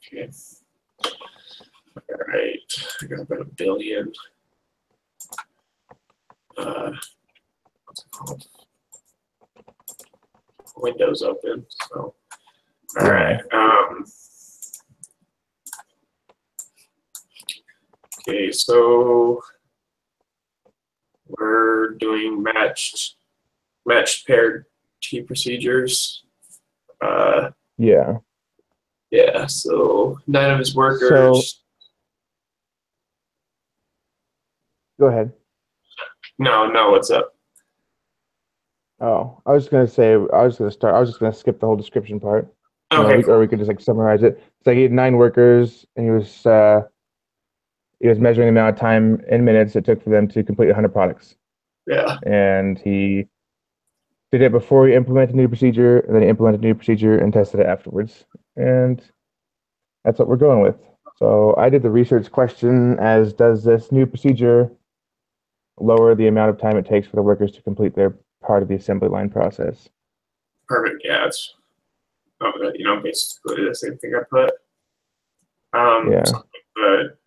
Okay. All right. I got about 1 billion. What's it called? Windows open. So, all right. Okay, so we're doing matched paired T procedures. Yeah. Yeah, so 9 of his workers. So, go ahead. No, what's up? Oh, I was gonna say, I was just gonna skip the whole description part. Okay, Or we could just like summarize it. It's like he had 9 workers, and he was measuring the amount of time in minutes it took for them to complete 100 products. yeah. And he did it before he implemented a new procedure, and then he implemented a new procedure and tested it afterwards. And that's what we're going with. So I did the research question as, does this new procedure lower the amount of time it takes for the workers to complete their part of the assembly line process? Perfect. Yeah, it's basically the same thing I put. Yeah. So the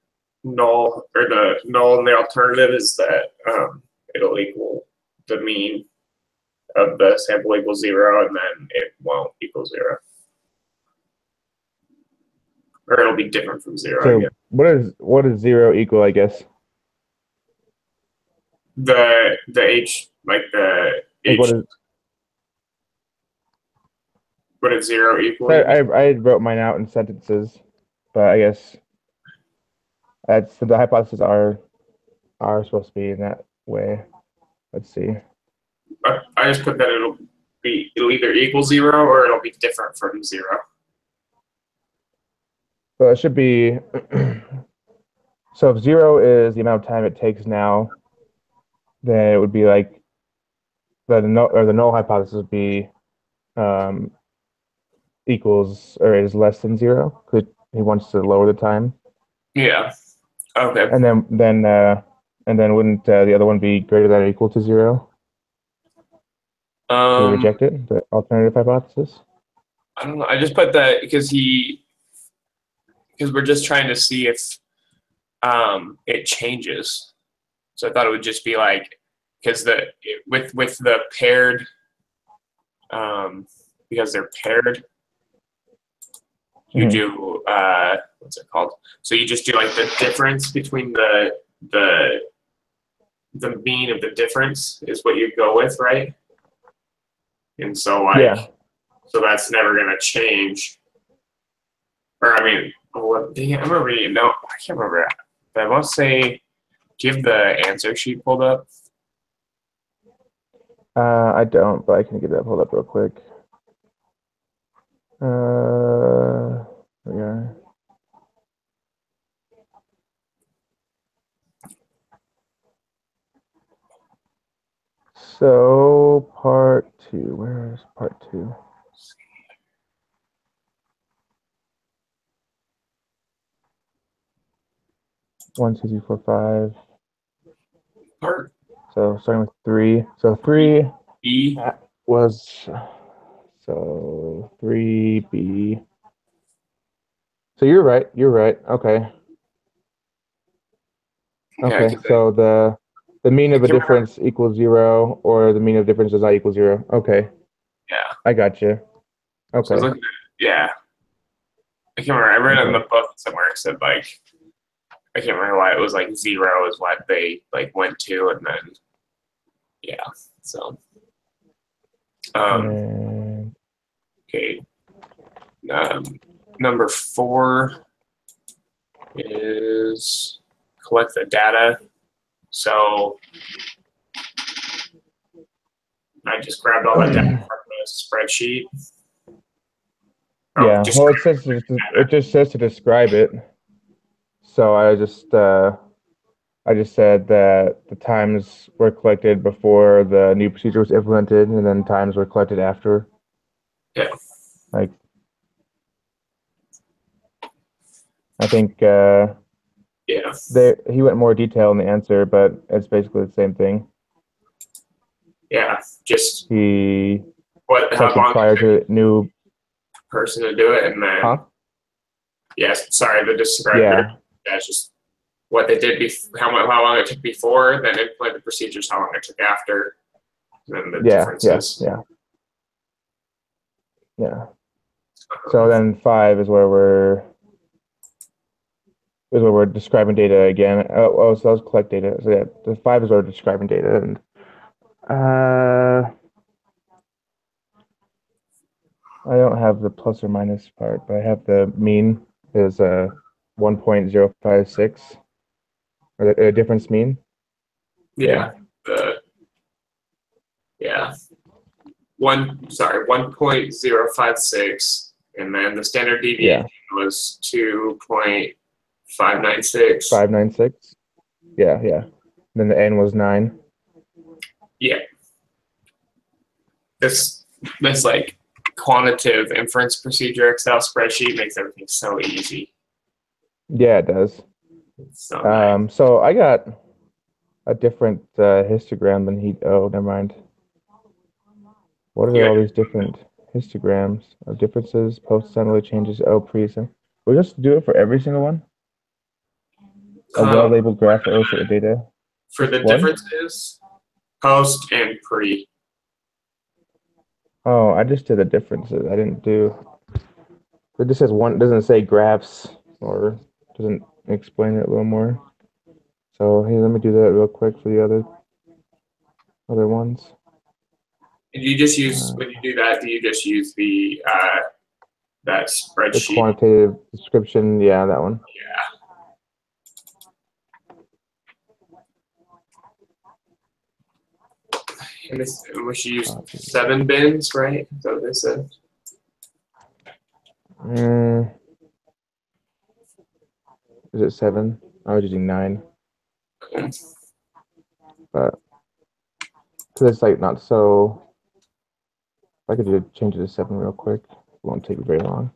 null and the alternative is that it'll equal the mean of the sample equals 0, and then it won't equal 0. Or it'll be different from 0, So I guess. what is 0 equal, I guess? The H, like the Like H, what is 0 equal? I wrote mine out in sentences, but I guess that's the hypotheses are supposed to be in that way. Let's see. I just put that it'll either equal 0 or it'll be different from 0. So it should be so if 0 is the amount of time it takes now, then it would be like the null hypothesis would be equals or is less than 0 because he wants to lower the time. Yeah. Okay. And then wouldn't the other one be greater than or equal to 0? Do you reject it, the alternative hypothesis? I don't know. I just put that because we're just trying to see if it changes. So I thought it would just be like, because with the paired, because they're paired, you do what's it called? So you just do like the difference between the mean of the difference is what you go with, right? And so so that's never gonna change. Or I mean, I remember reading. No, I can't remember. But I want to say, do you have the answer sheet pulled up? I don't, but I can get that pulled up real quick. Yeah. So part 2, where is part 2? One, two, three, four, 5. Part. So starting with 3. So 3 B was 3B. So you're right. Okay. Okay. So the mean of a difference equals 0, or the mean of difference does not equal 0. Okay. Yeah. I got you. Okay. So yeah. I can't remember. I read it in the book somewhere. It said like, I can't remember why it was like 0 is what they like went to, and then yeah. So okay. Number 4 is collect the data. So I just grabbed all that data from the spreadsheet. Yeah. Well, it just says to describe it. So I just said that the times were collected before the new procedure was implemented, and then times were collected after. Yeah. Like, I think he went more detail in the answer, but it's basically the same thing. Yeah, just how long prior to new person to do it, and then Yes, sorry, the described Yeah, variable. That's just what they did how long it took before, then implement the procedures, how long it took after, and then the yeah, yeah, differences. yeah, yeah. So then 5 is where we're describing data again. So that was collect data. So yeah, the 5 is where we're describing data, and I don't have the plus or minus part, but I have the mean is 1.056, or the difference mean. Yeah. Yeah. 1.056, and then the standard deviation was 2.596. 596. Yeah, yeah. Then the n was 9. Yeah. This like quantitative inference procedure Excel spreadsheet makes everything so easy. Yeah, it does. It's so nice. So I got a different histogram than he. Oh, never mind. What are all these different histograms of differences, post-assembly changes, pre-assembly? We'll just do it for every single one. A well-labeled graph to illustrate the data. For Just the one? differences, post and pre. Oh, I just did the differences. I didn't do. It just says one. Doesn't say graphs or doesn't explain it a little more. So hey, let me do that real quick for the other ones. And you just use when you do that, do you just use the that The spreadsheet? quantitative description, yeah, that one. Yeah. And we should use 7 bins, right? So this is. Is it 7? I was using 9. But because it's like not so. I could change it to 7 real quick. It won't take very long.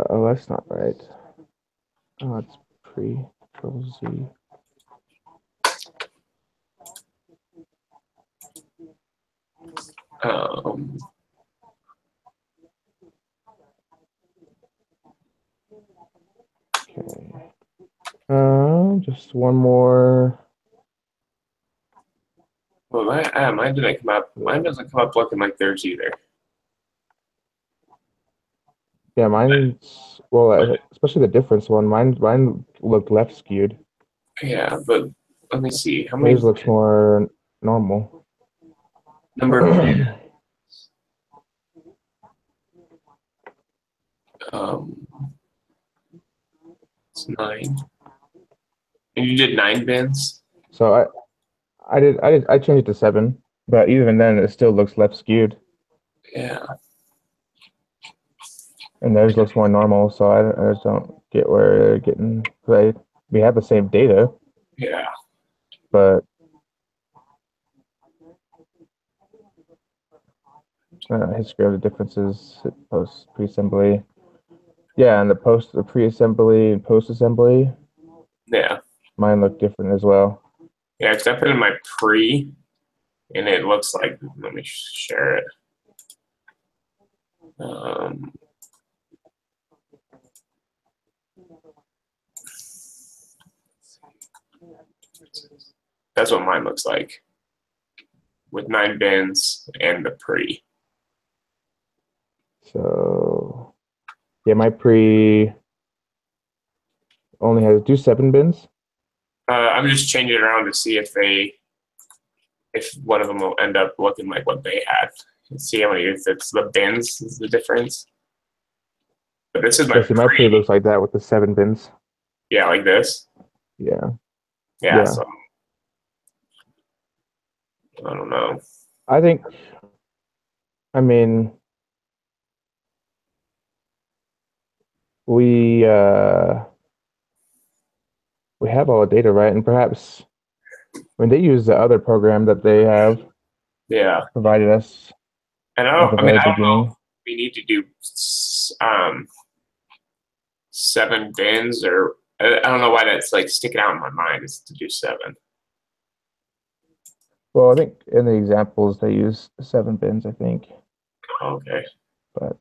Oh, that's not right. Oh, it's Control Z. Okay. Just one more. Well, mine didn't come up. Mine doesn't come up looking like theirs either. Yeah, mine's especially the difference one. Mine looked left skewed. Yeah, but let me see. How many? Yours looks more normal. Number of bins. It's 9. And you did 9 bins? So I changed it to 7, but even then it still looks left skewed. Yeah. And theirs looks more normal, so I just don't get where they're getting. We have the same data. Yeah. But history of the differences post pre-assembly. Yeah, and the pre-assembly and post-assembly. Yeah. Mine look different as well. Yeah, because I put in my pre, and it looks like. Let me share it. That's what mine looks like, with 9 bins and the pre. So yeah, my pre only has 7 bins. I'm just changing it around to see if one of them will end up looking like what they had. See how many, if it's the bins is the difference. But this is my pre. My pre looks like that with the 7 bins. Yeah, like this. Yeah. Yeah. So I don't know. I mean, we have all the data, right? And perhaps when they use the other program that they have Yeah. provided us, And at the I mean, very I don't know if beginning. we need to do 7 bins, or I don't know why that's like sticking out in my mind is to do 7. Well, I think in the examples they use 7 bins, I think. Okay. But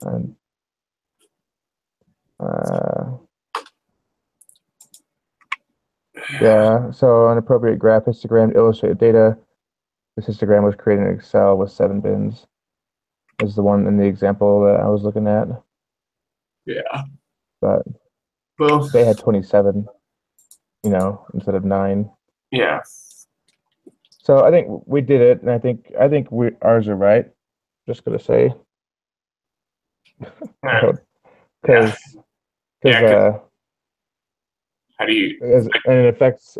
yeah, so an appropriate graph histogram to illustrate data. This histogram was created in Excel with 7 bins. Is the one in the example that I was looking at. Yeah. But Well, they had 27, instead of 9. yeah. So I think we did it, and I think ours are right. Just gonna say, I Yeah. hope, Yeah. because Yeah. How do you? and it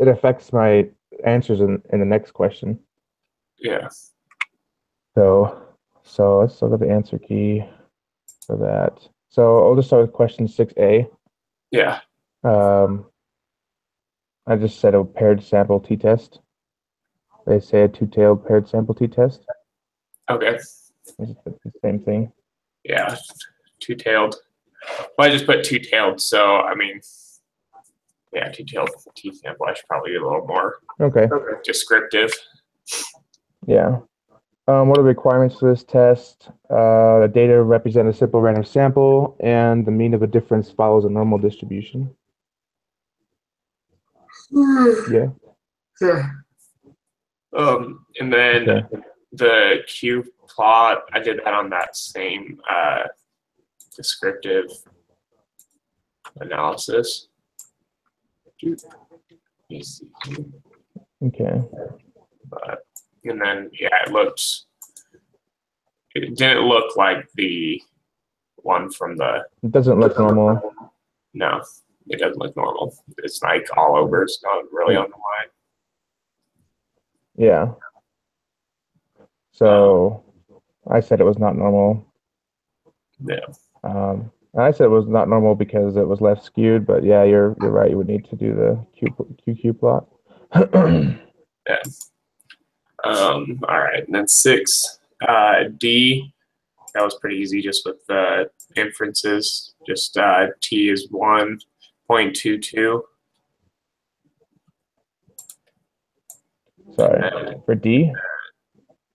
affects my answers in the next question. Yeah. So let's look at the answer key for that. So I'll just start with question 6A. Yeah. Um, I just said a paired sample t-test. They say a two-tailed paired sample t-test. Okay. It's the same thing. Yeah. Two-tailed. Well, I just put two-tailed, so I mean, yeah, two-tailed t-sample. I should probably be a little more Okay. descriptive. Yeah. What are the requirements for this test? The data represent a simple random sample, and the mean of a difference follows a normal distribution. Yeah. Yeah. And then Okay. the Q plot, I did that on that same descriptive analysis. Let me see. Okay. And then, yeah, it didn't look like the one from the. It doesn't look normal. No, it doesn't look normal. It's like all over. It's not really on the line. Yeah. So I said it was not normal. Yeah. I said it was not normal because it was left skewed, but yeah, you're right. You would need to do the QQ plot. Yeah. All right. And then 6, D. That was pretty easy just with the inferences. Just T is 1.22. Sorry, for D?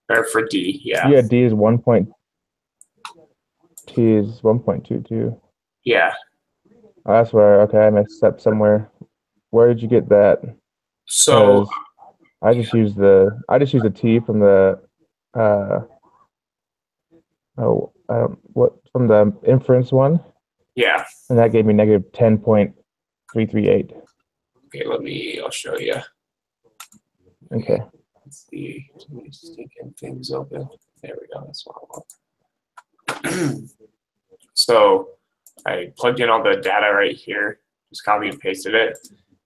Or for D, yeah. Yeah, D is 1 point. T is 1.22. Yeah. Oh, that's where, okay, I messed up somewhere. Where did you get that? So I just used the T from the from the inference one, yeah. and that gave me negative 10.338. Okay, I'll show you. Okay. Let's see. Sticking things open. There we go. That's what I want. So I plugged in all the data right here, just copy and pasted it.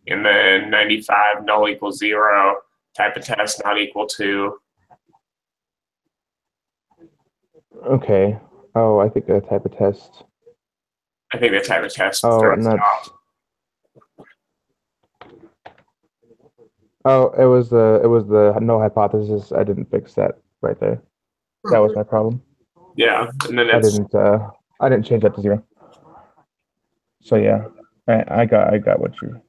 And then 95 null equals 0, type of test not equal to. Okay. Oh, I think a type of test. I think the type of test Oh, throws and it that's. off. Oh, it was the null hypothesis. I didn't fix that right there. That was my problem. Yeah, and then I it's didn't change that to 0. So yeah, I got what you're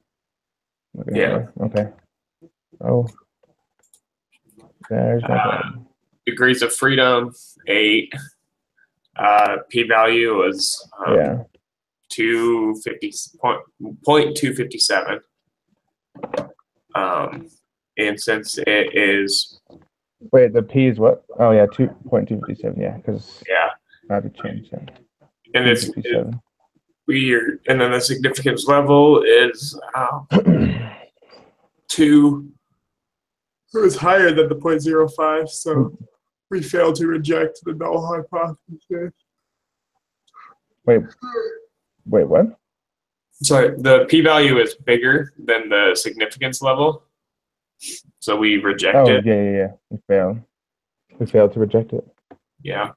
looking at there. Okay. Oh, there's my problem. degrees of freedom 8. P-value was Yeah. 0.257. And since it is. Wait, the P is what? Oh yeah, 2.257. Yeah, because Yeah. I have to change that. And it's weird. And then the significance level is 2. It was higher than the 0.05, so we failed to reject the null hypothesis. Wait, what? Sorry, the p-value is bigger than the significance level, so we reject it. Oh yeah. We failed to reject it. Yeah.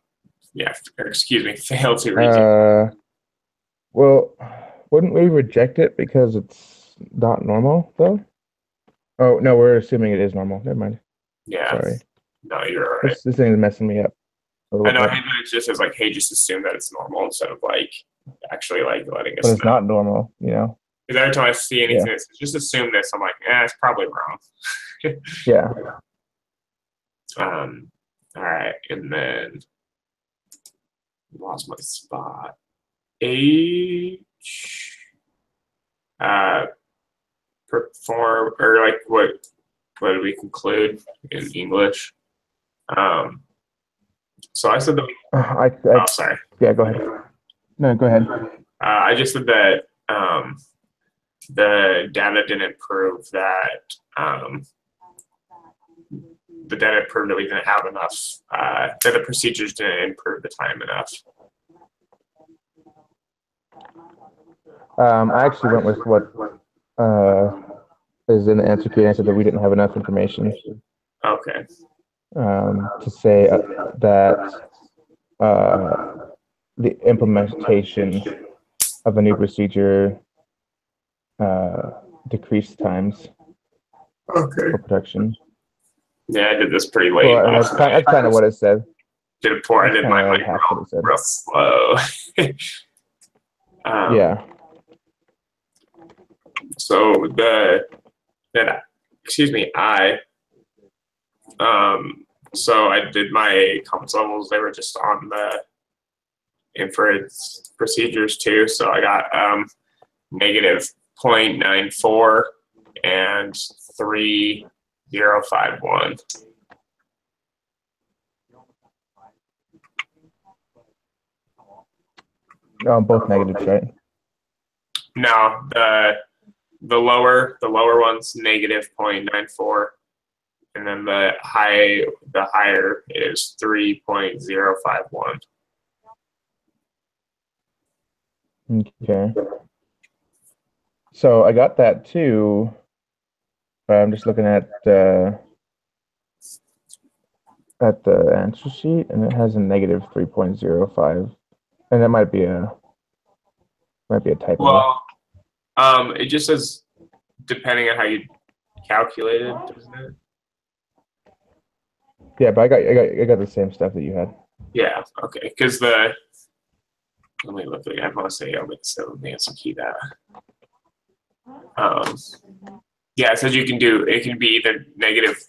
Or excuse me, failed to reject. Well, wouldn't we reject it because it's not normal though? Oh no, we're assuming it is normal. Never mind. Yeah. Sorry. No, you're all right. This thing is messing me up. I know it just says like, hey, just assume that it's normal instead of like actually like letting us but it's know. not normal, you know. Because every time I see anything that says just assume this, I'm like, it's probably wrong. Yeah. All right, and then lost my spot. Age, perform, or like what did we conclude in English? So I said that. Oh, sorry. Yeah, go ahead. No, go ahead. I just said that the data didn't prove that the data proved that we didn't have enough, that the procedures didn't improve the time enough. I actually went with what is in the answer key. I said that we didn't have enough information. Okay. To say that the implementation of a new procedure decreased times for production. Yeah, I did this pretty late. Well, that's kind of what it said. Did it pour? I did mine like real slow. Yeah. So so I did my confidence levels. They were just on the infrared procedures too. So I got negative 0.94 and 3051. Both negatives, right? No, the lower one's negative 0.94, and then the higher is 3.051. Okay. So I got that too, but I'm just looking at the answer sheet, and it has a negative 3.05, and that might be a typo. Well, it just says depending on how you calculate it, doesn't it? Yeah, but I got the same stuff that you had. Yeah. Okay. Because let me look. I want to say I'll make the answer key that. Yeah, it says it can be either negative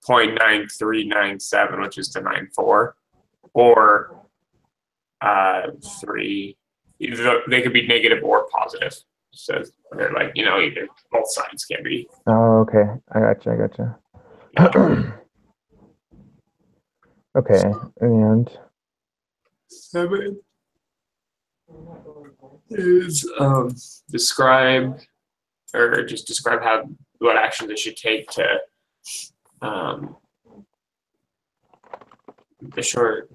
0.9397, which is to 94, or 3. They could be negative or positive. So they're like, either both sides can be. Oh, okay. I gotcha. Yeah. Okay, and 7 is describe what actions they should take to the short.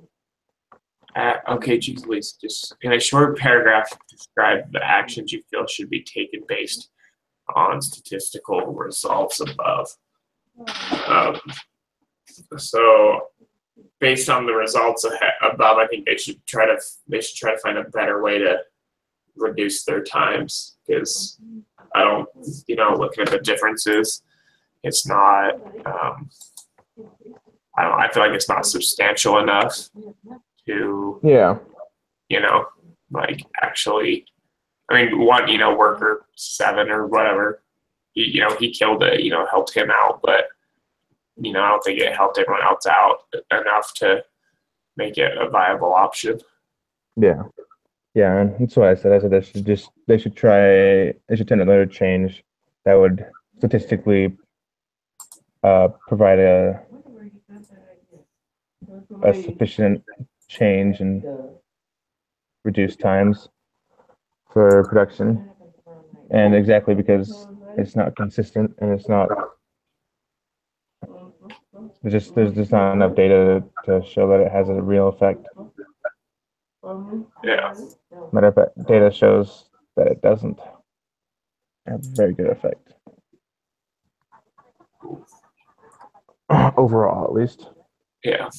Okay, geez, Lisa, just in a short paragraph, describe the actions you feel should be taken based on statistical results above. So, based on the results above, I think they should try to find a better way to reduce their times, because I don't, looking at the differences, it's not. I feel like it's not substantial enough to, like actually. I mean, one, worker 7 or whatever, he killed it, helped him out, but I don't think it helped everyone else out enough to make it a viable option. Yeah, and that's what I said. I said they should tend another change that would statistically provide a sufficient change and reduce times for production. And exactly because it's not consistent and it's not. There's just not enough data to show that it has a real effect. Yeah. Matter of fact, data shows that it doesn't have a very good effect. Overall, at least. Yeah.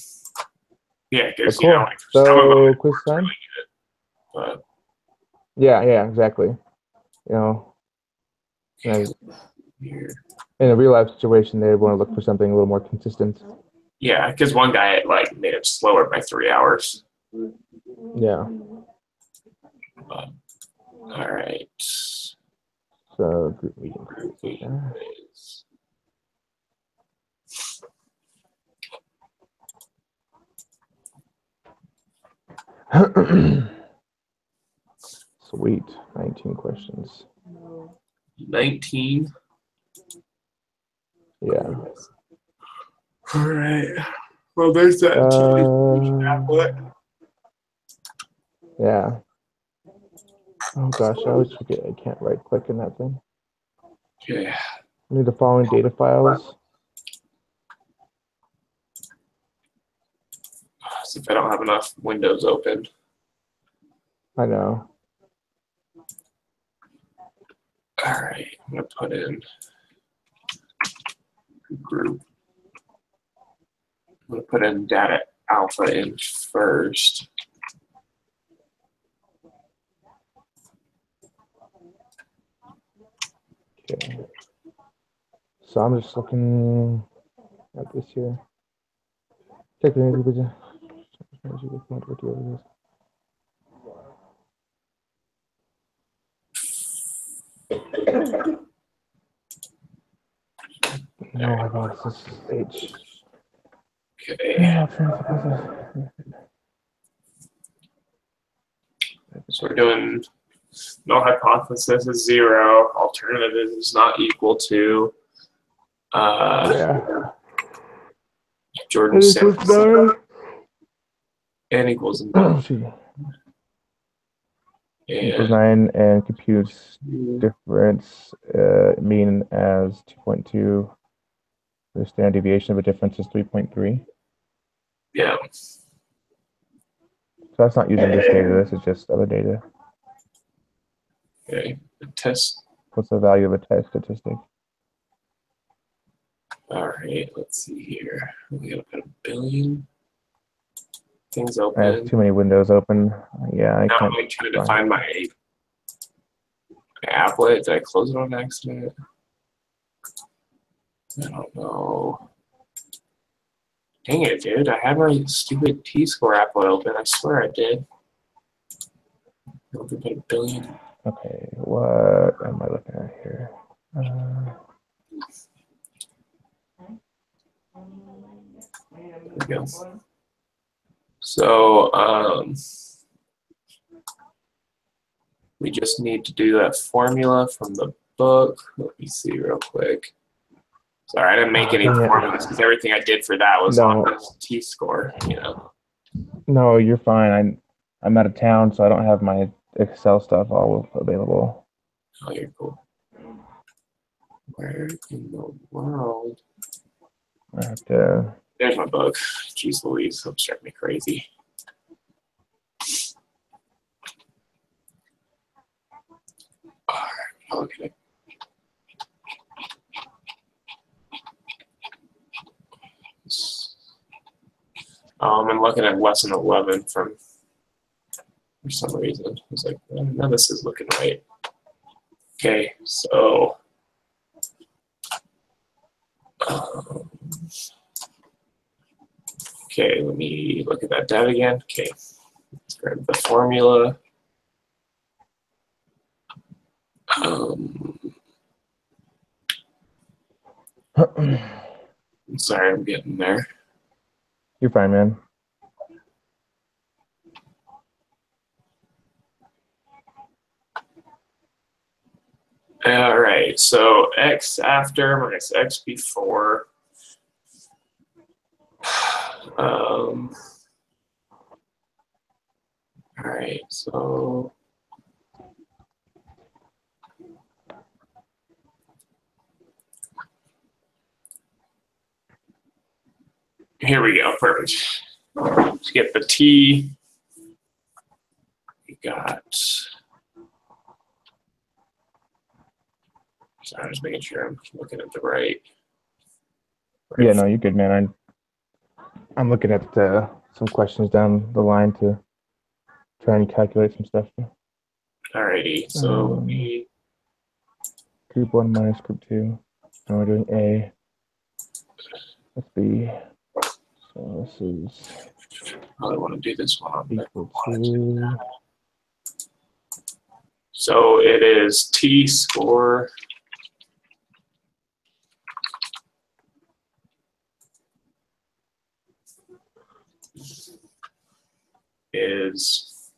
Yeah, because cool. So quiz time. Really good, yeah, exactly. In a real life situation, they want to look for something a little more consistent. Yeah, because one guy like made it slower by 3 hours. Yeah. All right. So group meeting. Group meeting is Sweet. 19 questions. 19. Yeah. All right. Well, there's that applet. Yeah. Oh gosh, I always forget I can't right click in that thing. Yeah. I need the following data files. See if I don't have enough windows open. I know. All right, I'm gonna put in group. I'm gonna put in data alpha in first. Okay. So I'm just looking at this here. Check the energy. No hypothesis H. Okay. So we're doing null hypothesis is 0. Alternative is not equal to. Yeah. Jordan said n equals 9. Equals 9 and computes difference mean as 2.2. The standard deviation of a difference is 3.3. Yeah. So that's not using this data. This is just other data. Okay. The test. What's the value of a test statistic? All right. Let's see here. We got about 1 billion things open. I have too many windows open. Yeah, I can't. I'm trying to find my applet. Did I close it on accident? I don't know. Dang it, dude. I had my stupid T-score applet open. I swear I did. Over about 1 billion. Okay, what am I looking at here? There we go. So, we just need to do that formula from the book. Let me see real quick. Sorry, I didn't make any formulas because everything I did for that was on the T-score, you know. No, you're fine. I'm out of town, so I don't have my Excel stuff all available. Oh, you're cool. Where in the world? I have to. There's my book. Jeez Louise, that'll drive me crazy. All right, okay. I'm looking at lesson 11 for some reason. I was like, none of this is looking right. Okay, so okay, let me look at that data again. Okay, let's grab the formula. I'm sorry, I'm getting there. You're fine, man. All right, so x after minus x before. All right, so here we go. Perfect. Let's get the t. We got. Sorry, I'm just making sure I'm looking at the right. Yeah, no, you're good, man. I'm looking at some questions down the line to try and calculate some stuff. Alrighty, so group 1 minus group 2. And we're doing A. That's B. This is probably want to do this one. equal to. So it is T score is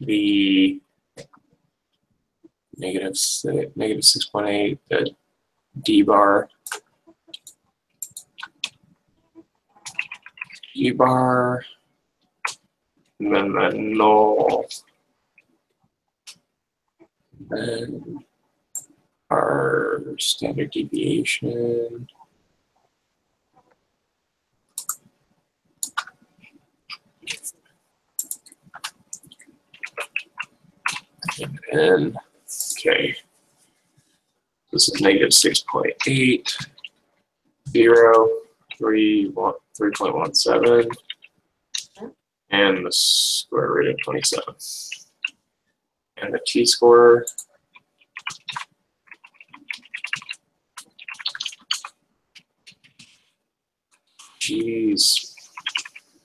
the negative 6.8, the D bar, and then the null, and our standard deviation. And okay, this is negative 6.8, 0, 3.17, and the square root of 27. And the t-score geez,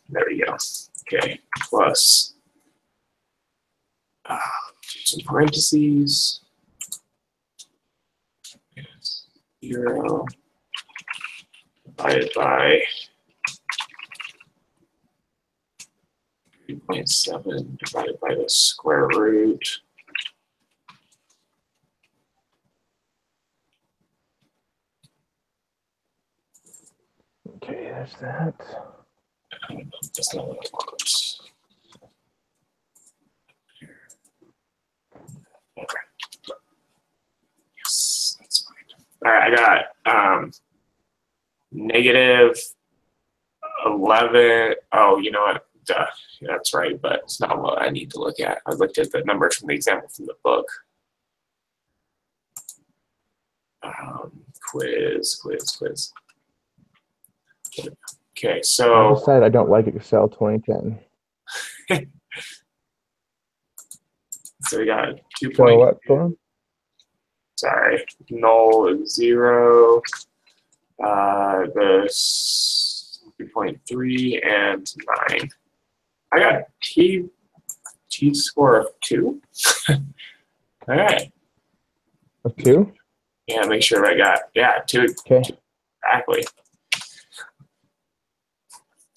there we go. Okay, plus some parentheses. 0 divided by 3.7 divided by the square root. Okay, there's that. That's not what it wants. Okay. Yes, that's fine. All right, I got negative 11. Oh, you know what? Duh. Yeah, that's right, but it's not what I need to look at. I looked at the numbers from the example from the book. Quiz. Okay, so I decided I don't like Excel 2010. So we got 2. So what, Thorn? Sorry, null is 0. The 3.3 and 9. I got T score of 2. All right. Of 2? Yeah, make sure I got 2. Okay. 2 exactly.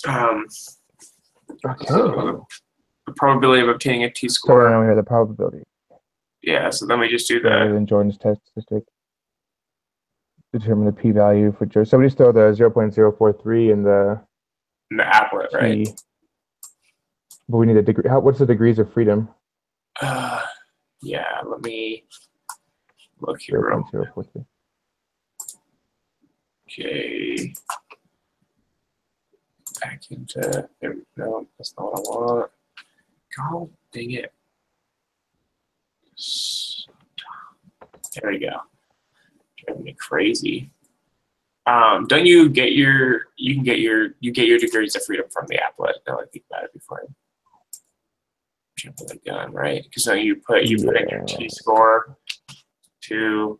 Okay. So the probability of obtaining a T So score. now we have the probability. Yeah. So then we just do Rather the. than Jordan's test statistic. Determine the p-value for Jordan. Somebody's throw the 0.043 in the applet, right? But we need a degree. What's the degrees of freedom? Yeah. Let me look here. 0.043. Okay. Back into. No, that's not what I want. God dang it. There we go. Driving me crazy. Don't you get your degrees of freedom from the applet? No, I think about it before I jump the gun, right? Because then you put in your t-score to,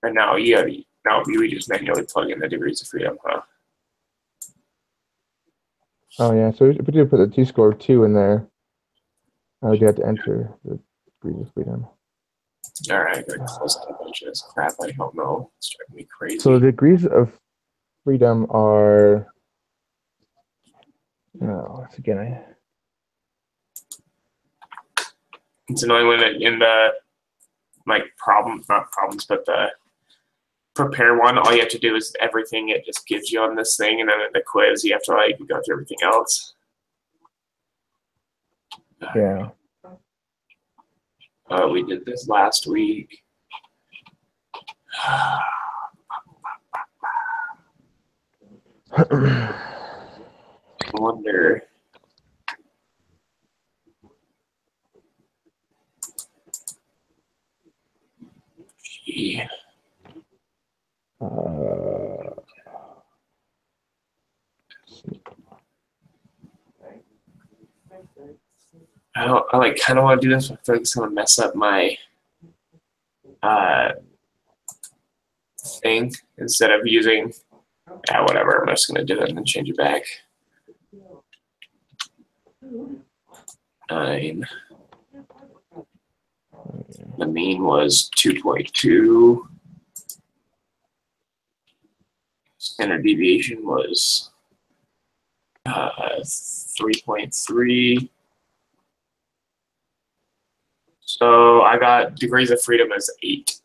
or no, you just manually plug in the degrees of freedom, huh? Oh yeah, so if we do put the t-score of 2 in there, I would have to enter the degrees of freedom. All right, I gotta close out a bunch of this crap. I don't know. It's driving me crazy. So the degrees of freedom are. No, once again, It's annoying when in the not problems, but the prepare one, all you have to do is everything it just gives you on this thing, and then in the quiz you have to like go through everything else. Yeah. We did this last week. I wonder. Gee. I like kind of want to do this, but I feel like it's gonna mess up my thing instead of using Yeah, whatever. I'm just going to do it and then change it back. 9. The mean was 2.2. Standard deviation was 3.3. So I got degrees of freedom as 8.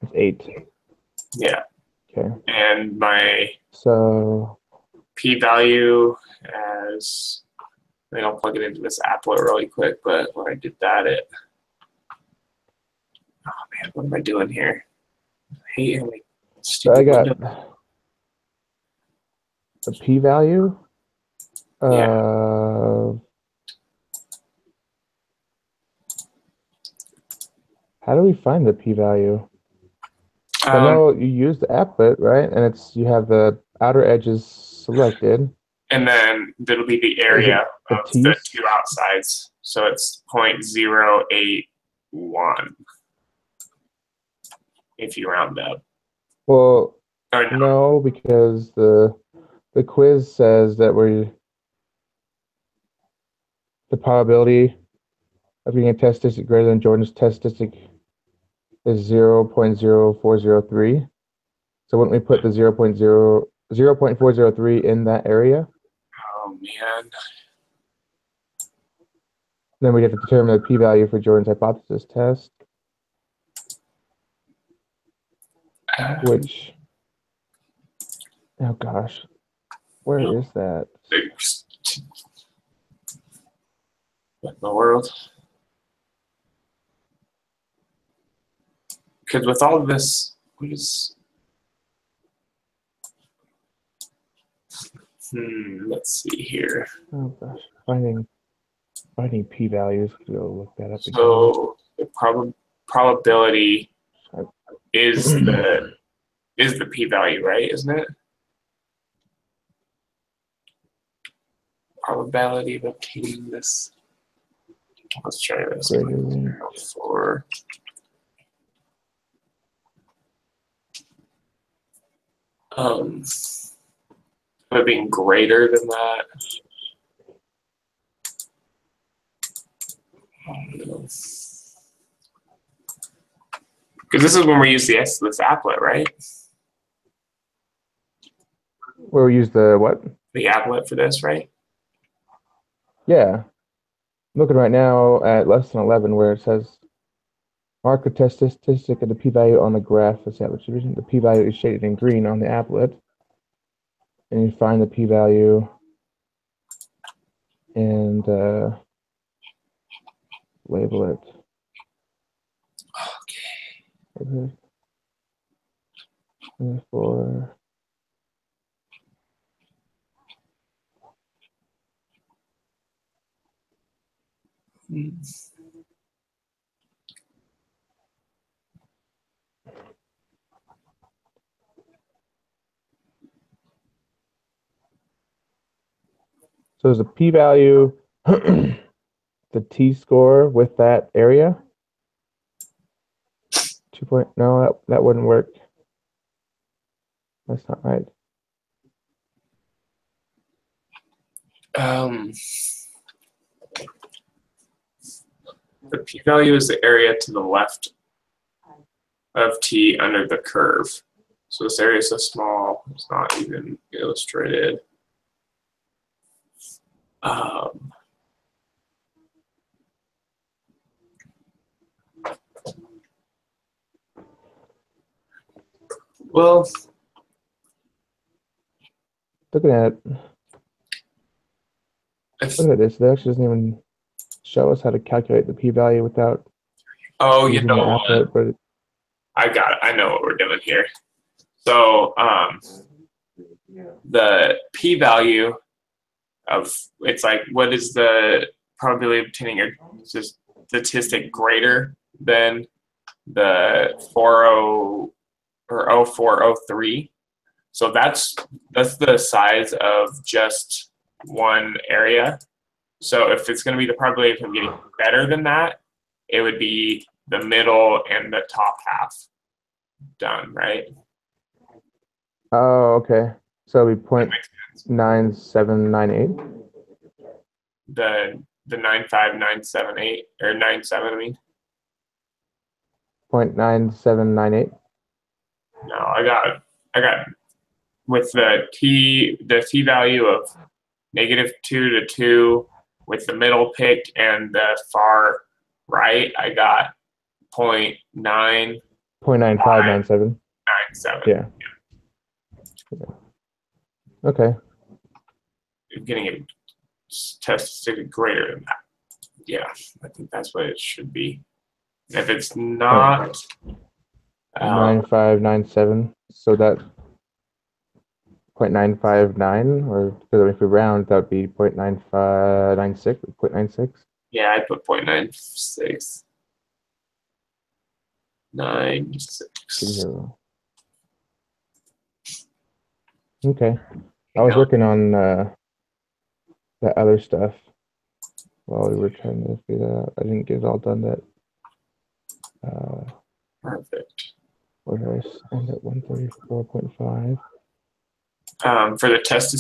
It's 8. Yeah. Okay. And my p-value as, I mean, I'll plug it into this applet really quick, but when I did that, oh man, what am I doing here? I hate how many stupid I got windows. the p-value. Yeah. How do we find the p-value? I know you use the applet, right? And you have the outer edges selected. And then that'll be the area of the 2 outsides. So it's 0.081 if you round up. Well, no, because the quiz says that the probability of getting a test statistic greater than Jordan's test statistic is 0.0403. So wouldn't we put the 0.403 in that area? Oh man. Then we'd have to determine the p-value for Jordan's hypothesis test. Which, oh gosh, where is that? What in the world? Because with all of this, let's see here. Oh gosh, finding p-values. We'll look that up again. So the probability is the p-value, right? Isn't it? Probability of obtaining this. Let's try this. For it being greater than that. Because this is when we use this applet, right? Where we use the what? The applet for this, right? Yeah. I'm looking right now at lesson 11 where it says mark a test statistic of the p-value on the graph established division. The p-value is shaded in green on the applet. And you find the p-value and label it. Okay. For so is the p-value the t-score with that area? 2 point, no, that wouldn't work. That's not right. The p-value is the area to the left of t under the curve. So this area is so small, it's not even illustrated. Well, looking at this, it actually doesn't even show us how to calculate the p-value without using the applet, but I got it. I know what we're doing here. So the p-value of, it's like, what is the probability of obtaining a statistic greater than the 40 or 0403? So that's the size of just one area. So if it's going to be the probability of him getting better than that, it would be the middle and the top half done, right? Oh, okay. So it'd be That point makes sense. 9798. The 95978 or 97. I mean, 0.9798. no, I got with the t value of -2 to 2 with the middle picked and the far right, I got 0.997. 0.9597. Yeah. Okay. Getting it tested greater than that. Yeah, I think that's what it should be. If it's not, 9597. So that 0.959, or because if we round, that would be 0.9596, 0.96. yeah, I put 0.9696. Okay. I was working on the other stuff while we were trying to figure that out. I didn't get it all done that. Perfect. Where did I end at 134.5? For the test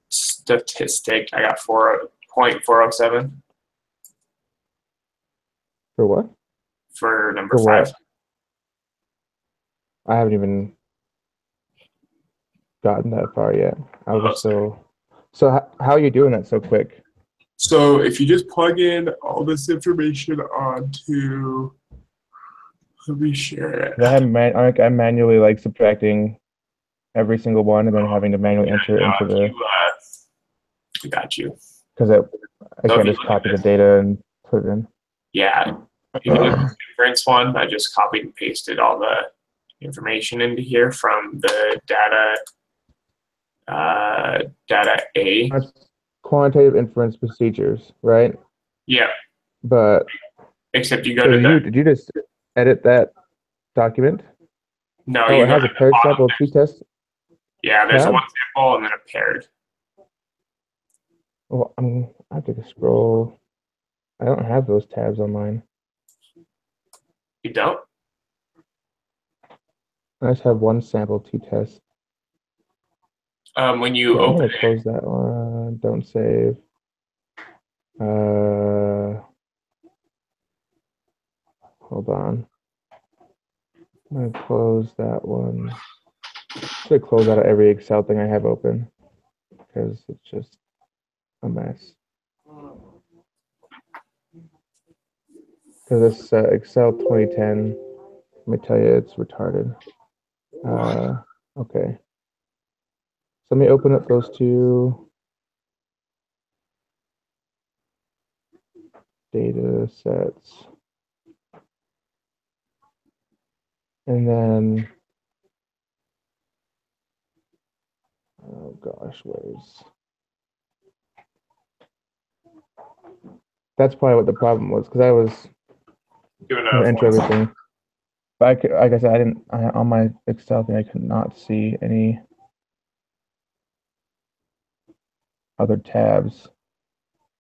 statistic, I got 4.407 For what? for number For 5. what? I haven't even gotten that far yet. I was still. So how are you doing that so quick? So if you just plug in all this information onto, let me share it. I'm manually like subtracting every single one and then having to manually enter it into the. I got you. Because I can't just copy the data and put it in. Yeah. If you look at the difference one, I just copied and pasted all the information into here from the data A. That's quantitative inference procedures, right? Yeah. But except you go to the. Did you just edit that document? No, Oh, you it go has to a the paired bottom. sample t-test. Yeah, there's tab? a one sample and then a paired. Well, I have to scroll. I don't have those tabs on mine. You don't? I just have one sample t-test. When you Okay, I'm open gonna close that one. Don't save. Hold on. I'm gonna close that one. Should close out every Excel thing I have open because it's just a mess. Because this Excel 2010, let me tell you, it's retarded. Okay. So let me open up those two data sets. And then, oh gosh, that's probably what the problem was, because I was doing trying to a enter everything. But like I said, on my Excel thing, I could not see any other tabs.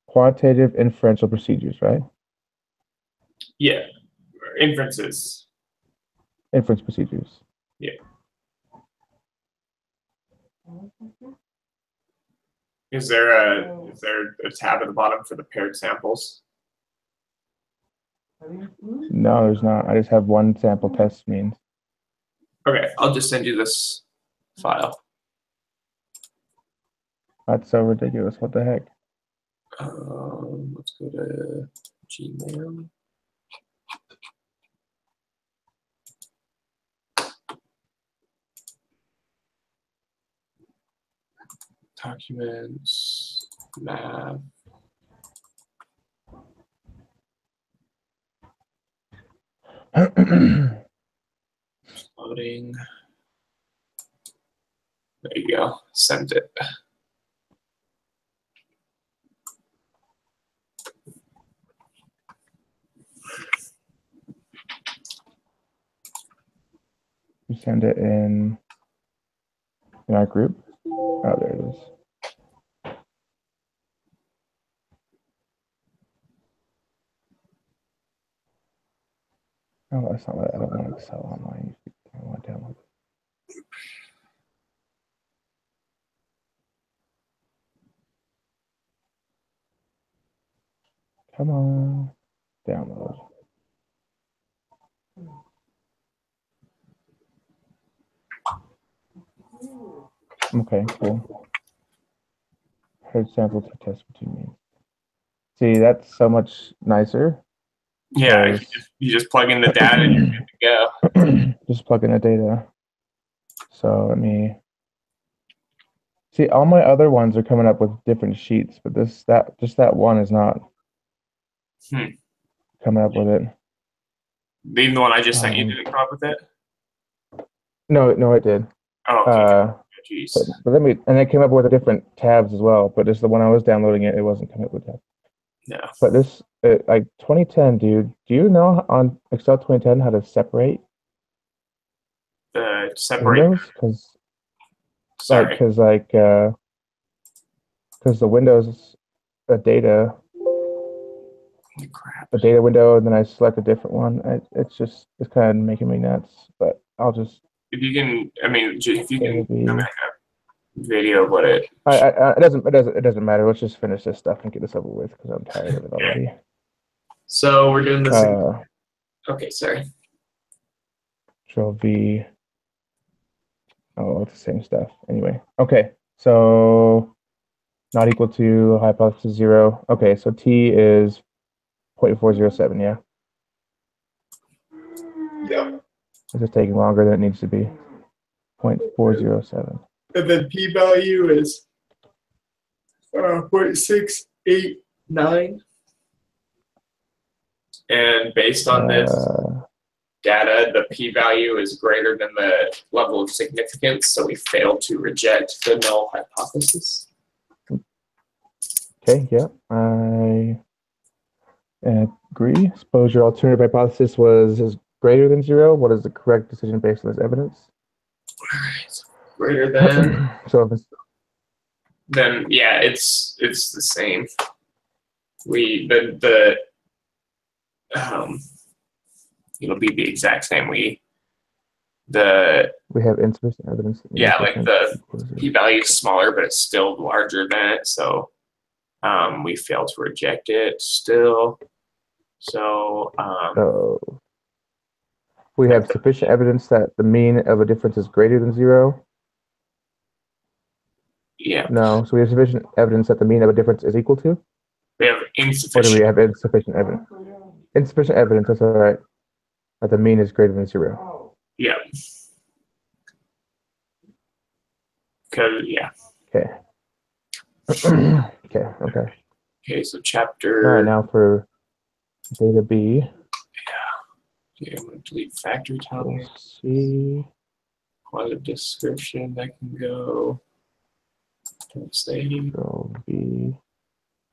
Quantitative inferential procedures, right? yeah, inferences. Inference procedures. Yeah. Is there a tab at the bottom for the paired samples? No, there's not. I just have one sample test means. Okay, I'll just send you this file. That's so ridiculous. What the heck? Let's go to Gmail. Documents, math. Loading. There you go. Send it. You send it in our group. Oh, there it is. Oh, that's not what I don't want Excel online. I want to download. Come on, download. Okay, cool. Heard sample to test between me. See, that's so much nicer. Yeah, you just plug in the data and you're good to go. Just plug in the data. So let me see. All my other ones are coming up with different sheets, but just that one is not coming up with it. Even the one I just sent you didn't come up with it? No, it did. Oh, okay. Jeez. But and it came up with different tabs as well. But just the one I was downloading it wasn't coming up with tabs. Yeah. But this, like 2010, dude. Do you know on Excel 2010 how to separate? Separate. Because sorry. Because the Windows data. Crap. A data window, and then I select a different one. It's kind of making me nuts. But I'll just. If you can, I mean, if you can make a video of what it. It doesn't matter. Let's just finish this stuff and get this over with because I'm tired of it already. So we're doing this. Okay, sorry. Control V. Oh, it's the same stuff. Anyway, okay. So not equal to hypothesis 0. Okay, so T is 0.407. Yeah. Yeah. It's just taking longer than it needs to be. 0.407. And then p-value is 0.689. And based on this data, the p-value is greater than the level of significance, so we failed to reject the null hypothesis. Okay, yeah, I agree. Suppose your alternative hypothesis is greater than 0. What is the correct decision based on this evidence? Greater than. So if it's then yeah, it's the same. It'll be the exact same. We have insufficient evidence. Yeah, like the p-value is smaller, but it's still larger than it. So we failed to reject it still. So we have sufficient evidence that the mean of a difference is greater than 0. Yeah. No. So we have sufficient evidence that the mean of a difference is equal to? We have insufficient. Or do we have insufficient evidence? Insufficient evidence, that's all right. That the mean is greater than 0. Yeah. Yeah. Okay. Okay. Okay, so chapter. All right, now for data B. Yeah. Okay, I'm going to delete factory topic. Let's see. Quantitative description that can go. Don't say. Control B.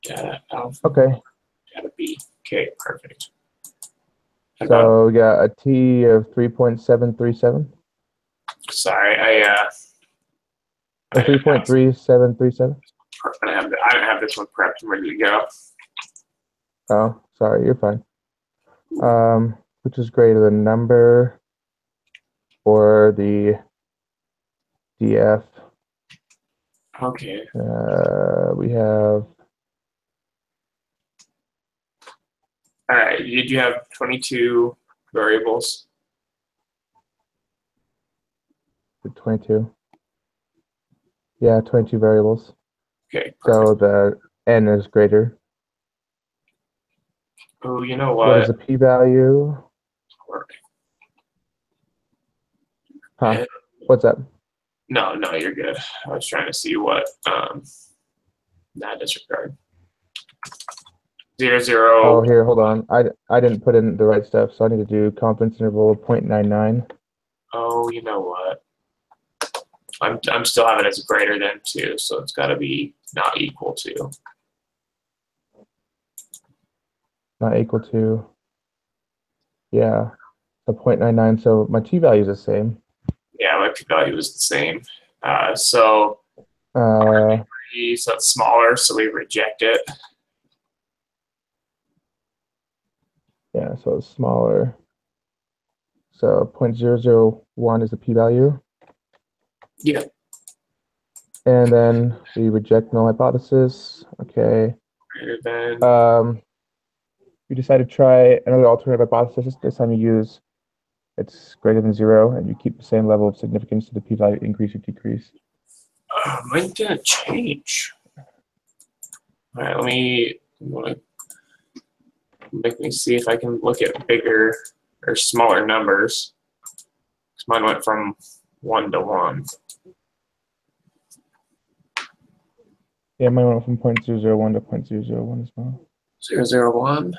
Data alpha. Okay. Data B. Okay, perfect. So we got a T of 3.737. Sorry, I 3.3737. I don't have this one prepped and ready to go. Oh, sorry, you're fine. Which is greater than number or the DF? Okay. We have. All right. Did you have 22 variables? 22. Yeah, 22 variables. Okay. Perfect. So the N is greater. Oh, you know what? What is the p-value? Huh? What's up? No, you're good. I was trying to see what. Disregard. 0, 0. Oh, here, hold on. I didn't put in the right stuff, so I need to do confidence interval 0.99. Oh, you know what? I'm still having it as greater than 2, so it's got to be not equal to. Not equal to. Yeah, so 0.99. So my t-value is the same. Yeah, my p-value is the same. So it's smaller, so we reject it. Yeah, so it's smaller. So 0.001 is the p-value. Yeah. And then we reject null hypothesis. Okay. Greater than. you decide to try another alternative hypothesis, this time you use it's greater than 0, and you keep the same level of significance to the p-value increase or decrease. Mine's gonna change. All right, make me see if I can look at bigger or smaller numbers. Because mine went from 1 to 1. Yeah, mine went from 0.001 to 0.001 as well. 001.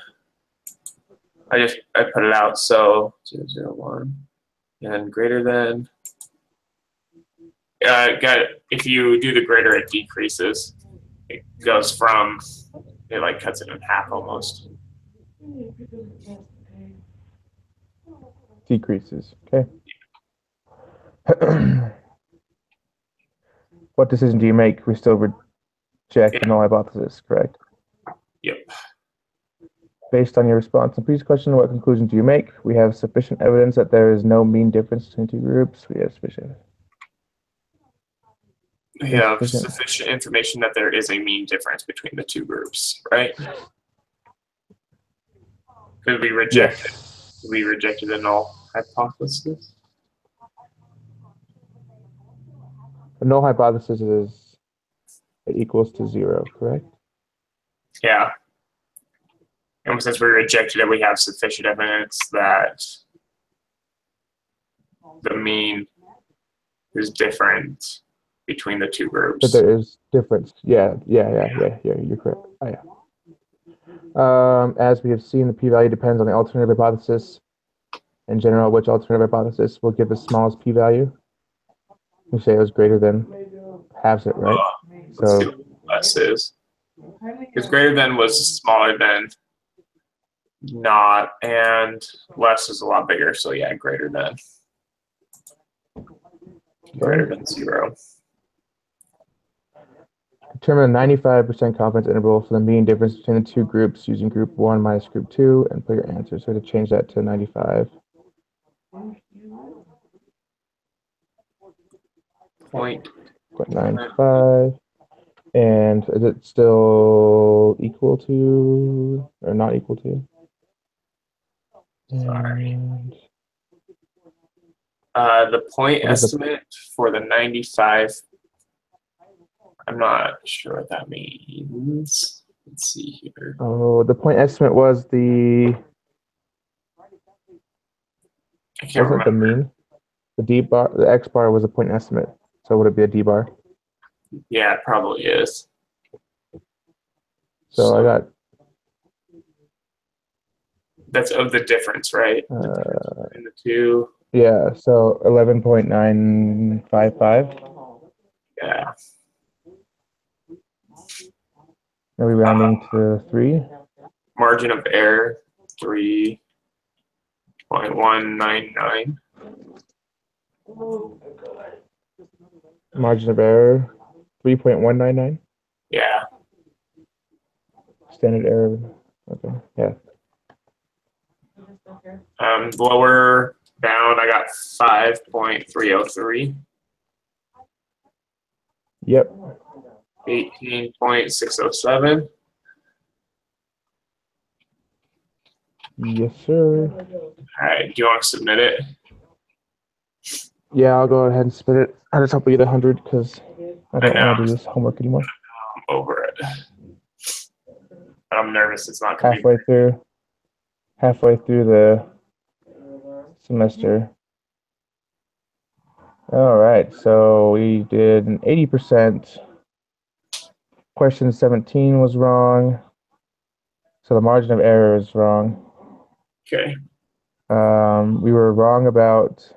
I put it out, so 001 and greater than. If you do the greater, it decreases. It goes from, it like cuts it in half almost. Decreases. Okay. What decision do you make? We still reject the null hypothesis, correct? Yep. Based on your response to the previous question, what conclusion do you make? We have sufficient evidence that there is no mean difference between two groups. We have sufficient. We have sufficient information that there is a mean difference between the two groups, right? Because we rejected, yes. We rejected the null hypothesis. The null hypothesis is it equals to 0, correct? Yeah. And since we rejected it, we have sufficient evidence that the mean is different between the two groups. But there is difference. Yeah, you're correct. Oh, yeah. As we have seen, the p-value depends on the alternative hypothesis. In general, which alternative hypothesis will give the smallest p-value? We say it was greater than halves it, right? Let's see what less is. Because greater than was smaller than not, and less is a lot bigger. So yeah, greater than. Greater than 0. Determine a 95% confidence interval for the mean difference between the two groups using group 1 minus group 2 and put your answer. So to change that to 95. 0.95. And is it still equal to or not equal to? Sorry. The point estimate for the 95, I'm not sure what that means. Let's see here. Oh, the point estimate was the. I can't remember. The mean? The D bar, the X bar was a point estimate. So would it be a D bar? Yeah, it probably is. So I got. That's of the difference, right? The difference between the two. Yeah, so 11.955. Yeah. Are we rounding to 3? Margin of error, 3.199. Margin of error, 3.199? Yeah. Standard error, okay, yeah. Lower bound, I got 5.303. Yep. 18.607. Yes, sir. All right, do you want to submit it? Yeah, I'll go ahead and submit it. I just hope we get 100 because I don't want to do this homework anymore. I'm over it. I'm nervous it's not going to be halfway through the semester. All right, so we did an 80%. Question 17 was wrong. So the margin of error is wrong. Okay. We were wrong about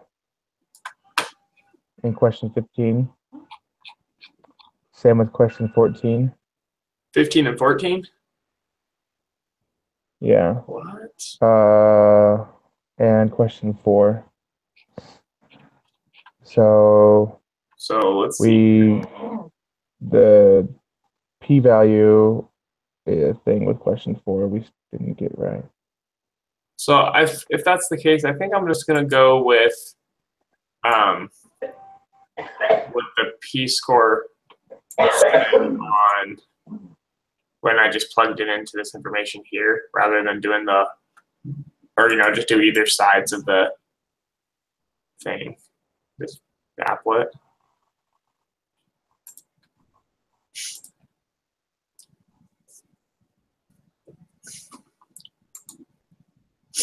in question 15. Same with question 14. 15 and 14? Yeah. What? And question 4. So let's see. The p-value thing with question 4 we didn't get right. So if that's the case, I think I'm just gonna go with the p-score on when I just plugged it into this information here rather than doing just do either sides of the thing, this applet.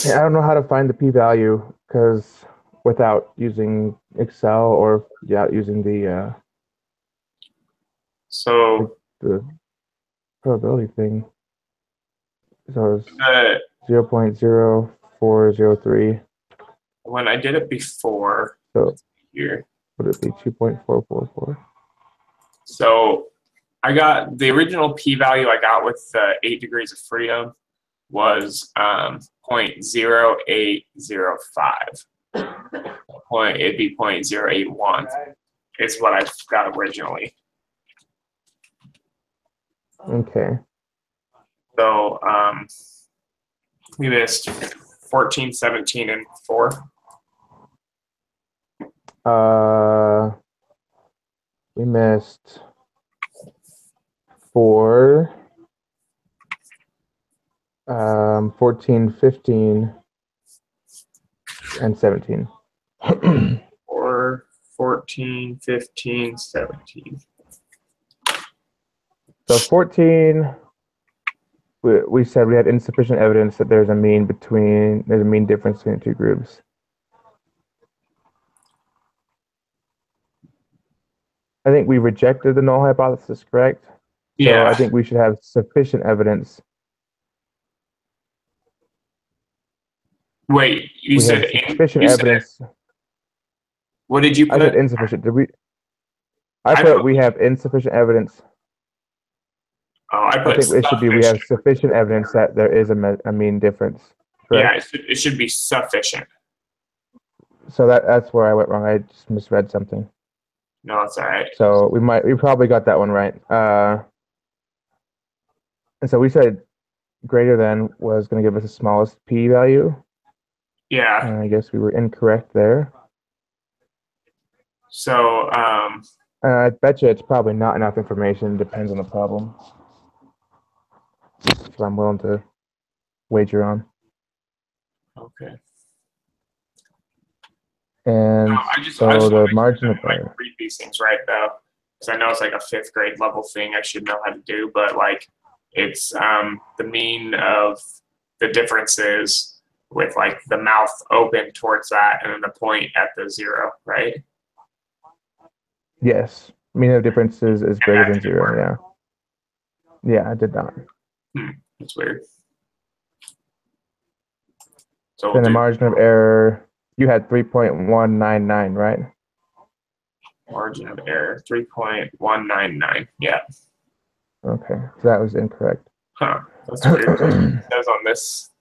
I don't know how to find the p-value because without using Excel or without using the probability thing. So it's 0.0403. When I did it before, so here, would it be 2.444? So I got the original p-value I got with the 8 degrees of freedom was 0.0805. It'd be 0.081 is what I got originally. Okay. So we missed 14, 17, and 4. We missed 4, 14, 15, and 17. 4, 14, 15, 17. So 14, we said we had insufficient evidence that there's a mean difference between the two groups. I think we rejected the null hypothesis, correct? Yeah. So I think we should have sufficient evidence. Wait, you said sufficient evidence. What did you put? I said insufficient. Did we? I put we have insufficient evidence. Oh, I think it should be we have sufficient evidence that there is a mean difference. Correct? Yeah, it should be sufficient. So that's where I went wrong. I just misread something. No, that's all right. So we probably got that one right. And so we said greater than was going to give us the smallest p-value. Yeah. And I guess we were incorrect there. So I bet you it's probably not enough information. Depends on the problem. So I'm willing to wager on. Okay. And the margin of error. Read these things right though, because I know it's like a 5th grade level thing I should know how to do, but like it's the mean of the differences with like the mouth open towards that and then the point at the 0, right? Yes, mean of differences is greater than 0. Yeah. Yeah, I did not. That's weird. So then the margin of error, you had 3.199, right? Margin of error, 3.199. Yeah. Okay, so that was incorrect. Huh. That's weird. It says on this,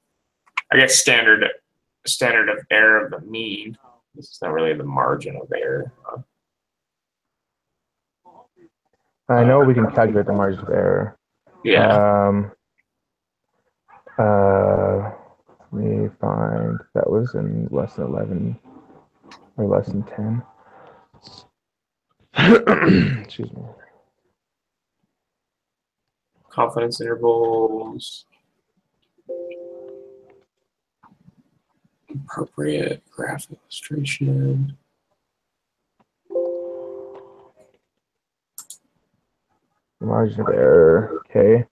I guess standard of error of the mean. This is not really the margin of error. I know we can calculate the margin of error. Yeah. Let me find that was in less than 11 or less than 10. Excuse me. Confidence intervals. Appropriate graph illustration. Margin of error. Okay.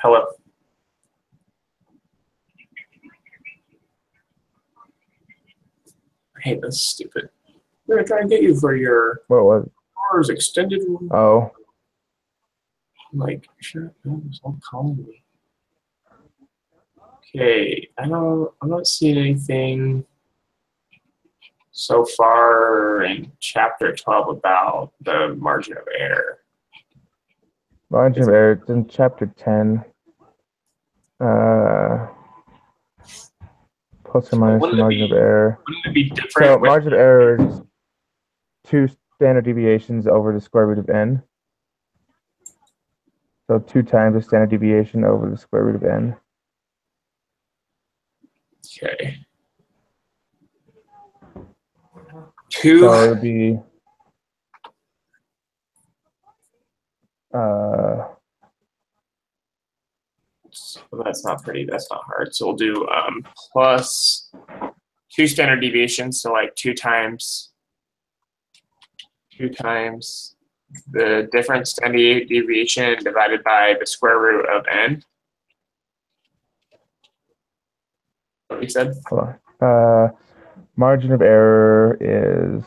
Hello. I hate this stupid. I'm gonna try and get you for your hours extended. Oh. Like, sure, no, stop calling me. Okay, I'm not seeing anything so far in chapter 12 about the margin of error. Margin of error, it's in chapter 10. Plus or minus margin of error. Wouldn't it be different? So margin of error is 2 standard deviations over the square root of n. So 2 times the standard deviation over the square root of n. Okay. 2. So it would be So that's not hard. So we'll do plus 2 standard deviations, so like 2 times the difference standard deviation divided by the square root of n. What we said? Hold on. Margin of error is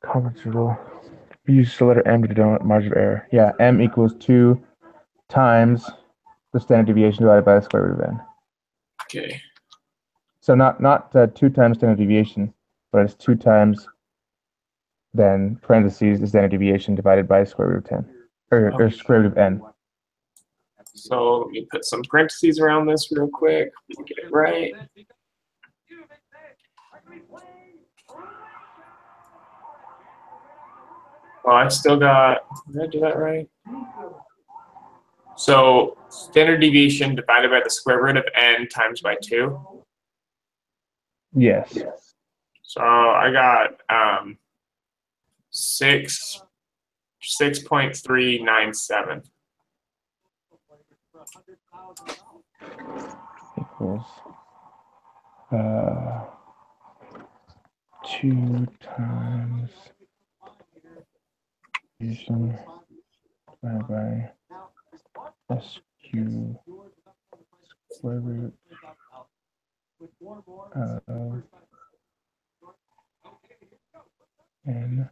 conference rule. Use the letter m to denote margin of error. Yeah, m equals 2 times the standard deviation divided by the square root of n. Okay. So not 2 times standard deviation, but it's 2 times then parentheses the standard deviation divided by the square root of 10 or square root of n. So let me put some parentheses around this real quick to get it right. Well, I still got, did I do that right? So standard deviation divided by the square root of n times by 2. Yes. So I got 6.397. Equals 2 times deviation divided by SQ square root of n.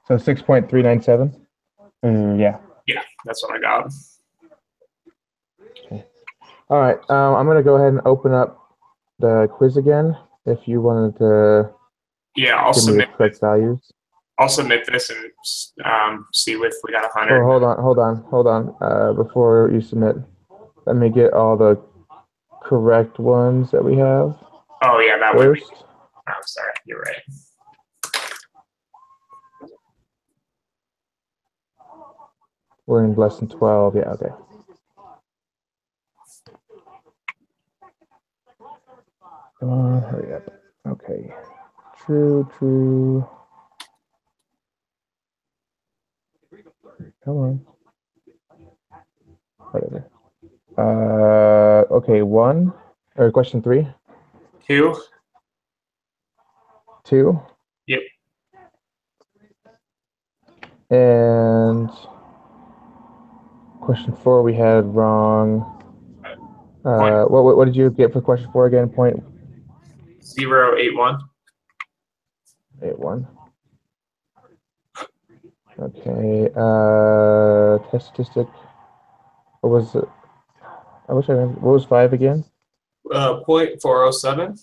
So 6.397? Yeah. Yeah, that's what I got. Okay. All right. I'm going to go ahead and open up the quiz again. If you wanted to I'll give me the correct values. I'll submit this and see if we got 100. Oh, hold on. Before you submit, let me get all the correct ones that we have. Oh yeah, that first. would be. I'm sorry, you're right. We're in lesson 12. Yeah, okay. Come on, hurry up. Okay. True. Come on. Whatever. Okay, question 3. 2. 2. Yep. And question 4 we had wrong. What did you get for question 4 again? 0.081. 81. Okay. Test statistic. What was it? I wish I remember. What was 5 again? 0.407.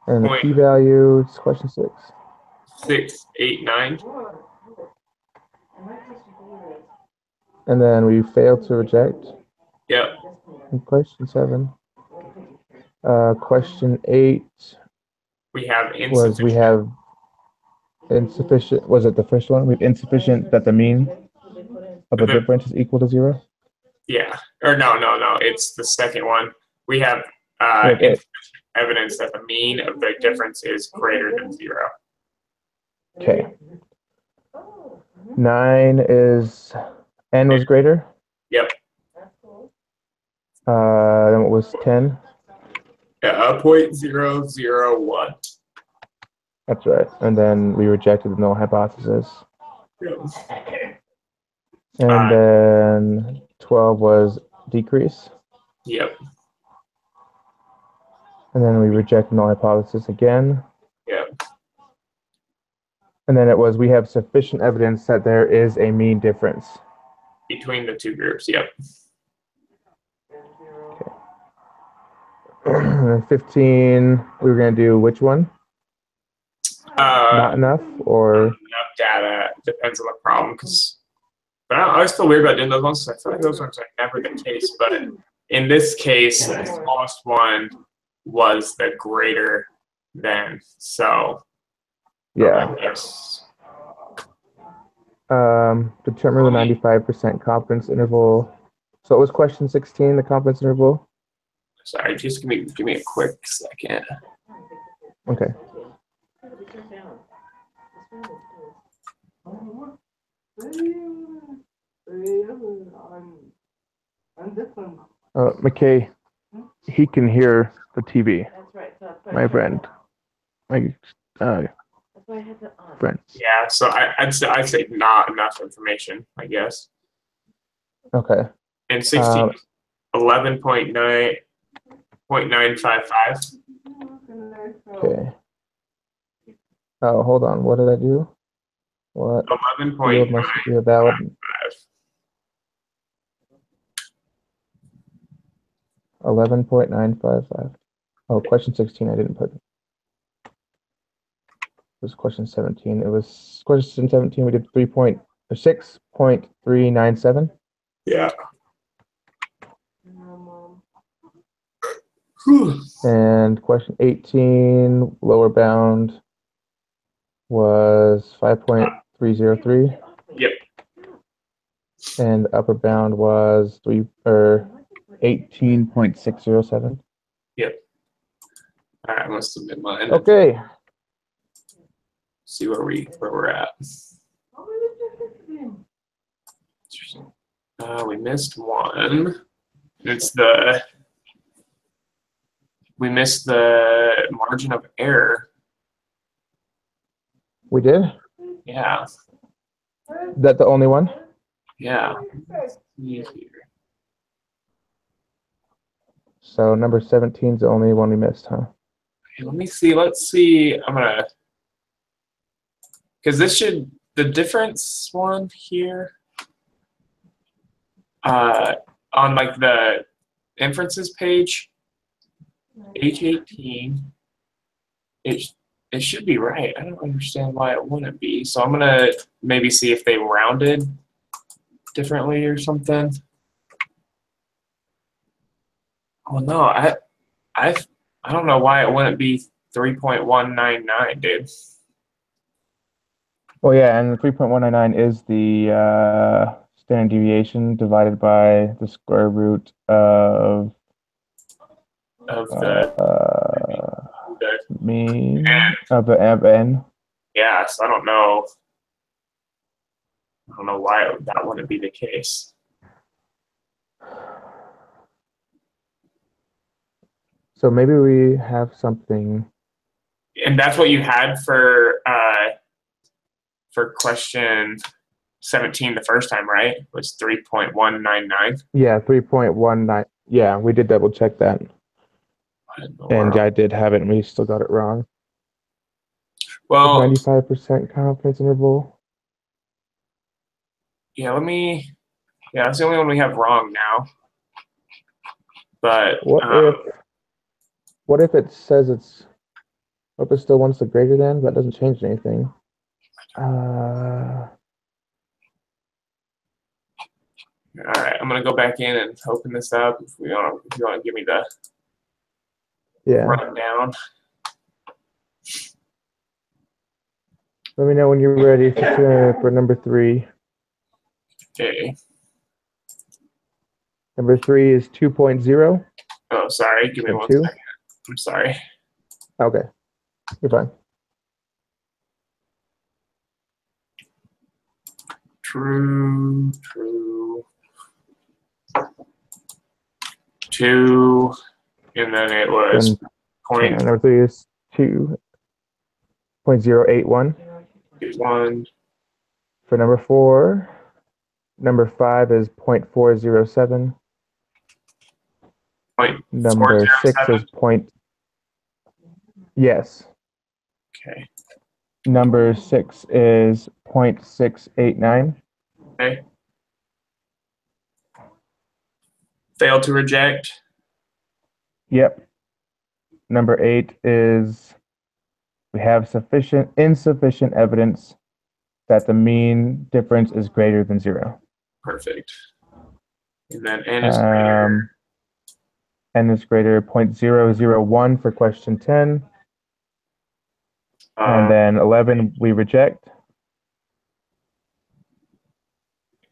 And the p-value is question 6. 689. And then we failed to reject. Yep. And question 7. Question 8. We have insufficient. We have insufficient. Was it the first one? We have insufficient that the mean of the difference is equal to 0. Yeah. Or no. It's the second one. We have insufficient evidence that the mean of the difference is greater than 0. Okay. 9 is n was greater. Yep. Then what was 10? 0.001. That's right. And then we rejected the null hypothesis. Yep. And then 12 was decrease. Yep. And then we reject the null hypothesis again. Yep. And then it was we have sufficient evidence that there is a mean difference between the two groups. Yep. Okay. 15, we were going to do which one? Not enough or? Not enough data. Depends on the problem. But I was still weird about doing those ones. I feel like those ones are never the case. But in this case, the smallest one was the greater than. So. Yeah. Determine the 95% confidence interval. So it was question 16, the confidence interval. Sorry, just give me a quick second. Okay. McKay, he can hear the TV. My friend. My friend. Yeah, so I'd say not enough information, I guess. Okay. And 16, 11.9.955. Okay. Oh, hold on. What did I do? What? 11.9. Must be a valid. 11.955. Oh, question 16 I didn't put. It was question 17. It was question 17 we did 6.397. Yeah. And question 18 lower bound was 5.303. Yep. And upper bound was 18.607. Yep. All right, must have been mine. Okay. See where we're at. We missed one. We missed the margin of error. We did? Yeah. That the only one? Yeah. So number 17 is the only one we missed, huh? Okay, let me see. Let's see. Because the difference one here, on like the inferences page, H18, it should be right. I don't understand why it wouldn't be. So I'm gonna maybe see if they rounded differently or something. Oh no, I don't know why it wouldn't be 3.199, dude. Well, yeah, and 3.199 is the standard deviation divided by the square root of the mean of n. Yeah, so I don't know why that wouldn't be the case. So maybe we have something. And that's what you had for question 17 the first time, right? Was 3.199. Yeah, 3.19. Yeah, we did double check that. And I did have it, and we still got it wrong. Well, 95% confidence interval. Yeah, that's the only one we have wrong now. But what if it says what if it still wants the greater than? That doesn't change anything. All right, I'm gonna go back in and open this up. If you want to give me the rundown. Let me know when you're ready for number 3. Okay. Number 3 is 2.0. Oh, sorry. Give me 1 second. I'm sorry. Okay. You're fine. True. 2, and then it was point. Number 3 is 2.081. 1. For number 4, number 5 is 0.407. Number 6 is Yes. Okay. Number 6 is 0.689. Okay. Failed to reject. Yep. Number 8 is we have insufficient evidence that the mean difference is greater than 0. Perfect. And then n is greater. N is greater 0.001 for question 10. And then 11 we reject.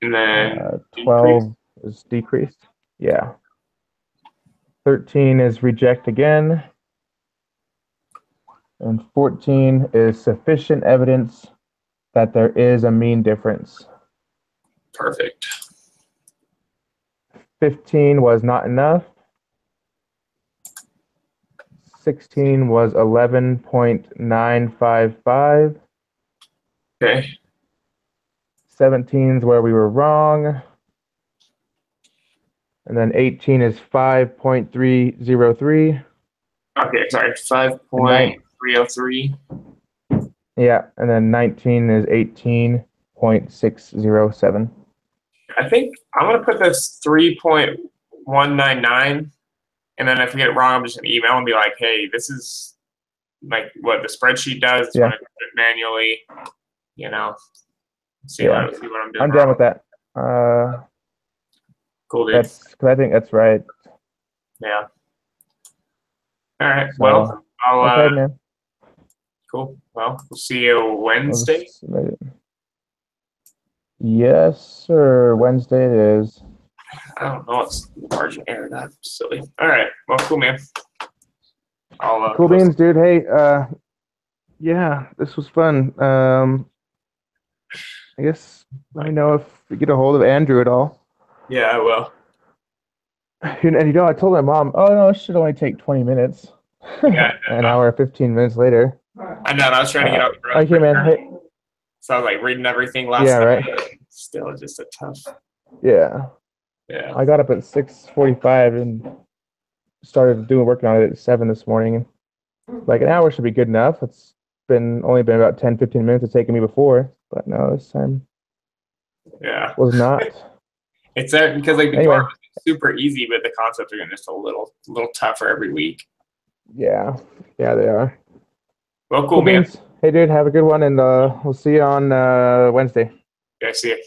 And then 12 is decreased. Yeah. 13 is reject again. And 14 is sufficient evidence that there is a mean difference. Perfect. 15 was not enough. 16 was 11.955. Okay. 17 is where we were wrong. And then 18 is 5.303. Okay, sorry, 5.303. Yeah, and then 19 is 18.607. I think I'm going to put this 3.199. And then if we get it wrong, I'm just going to email and be like, hey, this is like what the spreadsheet does. It's Yeah. when I do it manually, see Yeah. what I'm doing. I'm down with that. Cool, dude. Because I think that's right. Yeah. All right. So, well, okay, man. Cool. Well, we'll see you Wednesday. Yes, sir. Wednesday it is. I don't know. It's margin error. That's silly. All right. Well, cool, man. Cool beans, dude. Hey, yeah, this was fun. I guess let me know if you get a hold of Andrew at all. Yeah, I will. And I told my mom, oh no, it should only take 20 minutes. Yeah, An hour, 15 minutes later. I know. I was trying to get out. Okay, man. Hey. So I was like reading everything last night. Right. Still just a tough. Yeah. Yeah. I got up at 6:45 and started working on it at 7 this morning. Like an hour should be good enough. It's only been about 10, 15 minutes it's taken me before, but no, this time was not. It's that because like before it was super easy, but the concepts are getting just a little tougher every week. Yeah, they are. Well, cool, man. Hey, dude, have a good one, and we'll see you on Wednesday. Yeah, see you.